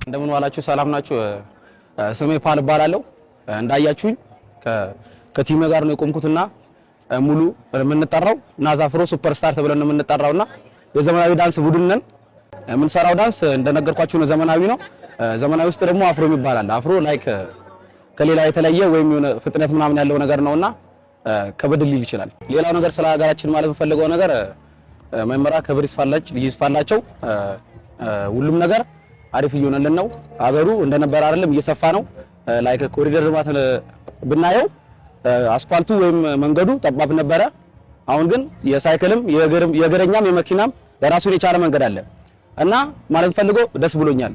እንደምን ዋላችሁ? ሰላም ናችሁ? ስሜ ፓል እባላለሁ። እንዳያችሁኝ ከቲም ጋር ነው የቆምኩትና ሙሉ የምንጠራው ናዛፍሮ ሱፐርስታር ተብለን ነው የምንጠራውና የዘመናዊ ዳንስ ቡድን ነን። የምንሰራው ዳንስ እንደነገርኳችሁ ነው፣ ዘመናዊ ነው። ዘመናዊ ውስጥ ደግሞ አፍሮ ይባላል። አፍሮ ላይክ ከሌላ የተለየ ወይም የሆነ ፍጥነት ምናምን ያለው ነገር ነውና ከበድ ሊል ይችላል። ሌላው ነገር ስለ ሀገራችን ማለት የምፈልገው ነገር መመራ ክብር ይስፋላቸው። ሁሉም ነገር አሪፍ እየሆነልን ነው። አገሩ እንደነበር አይደለም፣ እየሰፋ ነው። ላይክ ኮሪደር ልማት ብናየው አስፋልቱ ወይም መንገዱ ጠባብ ነበረ። አሁን ግን የሳይክልም የእግረኛም የመኪናም የራሱን የቻለ መንገድ አለ እና ማለት ፈልጎ ደስ ብሎኛል።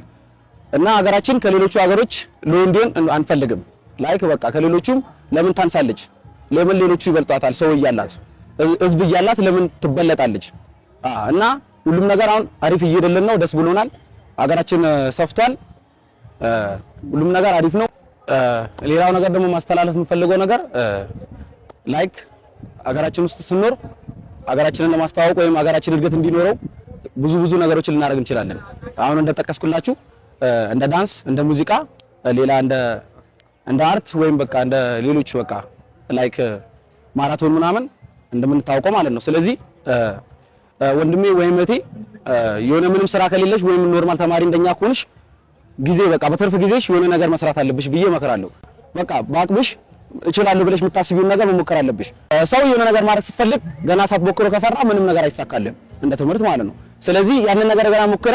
እና ሀገራችን ከሌሎቹ ሀገሮች ለወንዴን አንፈልግም። ላይክ በቃ ከሌሎቹም ለምን ታንሳለች? ለምን ሌሎቹ ይበልጧታል? ሰው እያላት ህዝብ እያላት ለምን ትበለጣለች? እና ሁሉም ነገር አሁን አሪፍ እየሄደልን ነው። ደስ ብሎናል። ሀገራችን ሰፍቷል። ሁሉም ነገር አሪፍ ነው። ሌላው ነገር ደግሞ ማስተላለፍ የምፈልገው ነገር ላይክ ሀገራችን ውስጥ ስንኖር ሀገራችንን ለማስተዋወቅ ወይም ሀገራችን እድገት እንዲኖረው ብዙ ነገሮችን ልናደርግ እንችላለን። አሁን እንደጠቀስኩላችሁ እንደ ዳንስ፣ እንደ ሙዚቃ፣ ሌላ እንደ አርት ወይም በቃ እንደ ሌሎች በቃ ላይክ ማራቶን ምናምን እንደምንታወቀው ማለት ነው። ስለዚህ ወንድሜ ወይም እህቴ የሆነ ምንም ስራ ከሌለሽ ወይም ኖርማል ተማሪ እንደኛ ከሆንሽ ጊዜ በቃ በትርፍ ጊዜሽ የሆነ ነገር መስራት አለብሽ ብዬ እመክራለሁ። በቃ በአቅምሽ እችላለሁ ብለሽ የምታስቢውን ነገር መሞከር አለብሽ። ሰው የሆነ ነገር ማድረግ ስትፈልግ ገና ሳትሞክረው ከፈራ ምንም ነገር አይሳካልም፣ እንደ ትምህርት ማለት ነው። ስለዚህ ያንን ነገር ገና ሞክረ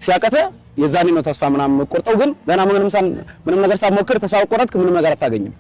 ሲያቀተ የዛኔ ነው ተስፋ ምናምን መቆርጠው። ግን ገና ምንም ነገር ሳትሞክር ተስፋ ቆረጥክ ምንም ነገር አታገኝም።